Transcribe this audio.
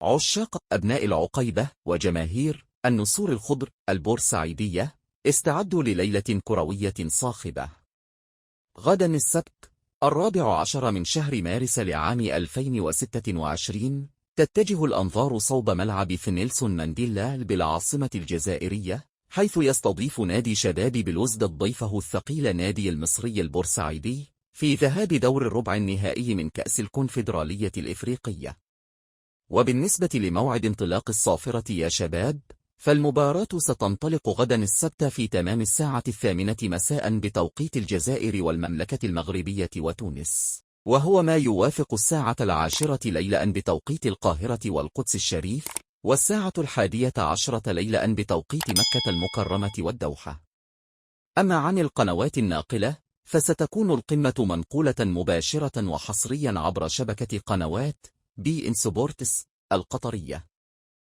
عشاق أبناء العقيبة وجماهير النسور الخضر البورسعيدية استعدوا لليلة كروية صاخبة. غدا السبت 14 من شهر مارس لعام 2026 تتجه الأنظار صوب ملعب في نيلسون مانديلا بالعاصمة الجزائرية، حيث يستضيف نادي شباب بلوزداد ضيفه الثقيل نادي المصري البورسعيدي في ذهاب دور الربع النهائي من كأس الكونفدرالية الإفريقية. وبالنسبة لموعد انطلاق الصافرة يا شباب، فالمباراة ستنطلق غدا السبت في تمام الساعة 8 مساء بتوقيت الجزائر والمملكة المغربية وتونس، وهو ما يوافق الساعة 10 ليلًا بتوقيت القاهرة والقدس الشريف، والساعة 11 ليلًا بتوقيت مكة المكرمة والدوحة. أما عن القنوات الناقلة، فستكون القمة منقولة مباشرة وحصريا عبر شبكة قنوات بي إن سبورتس القطرية.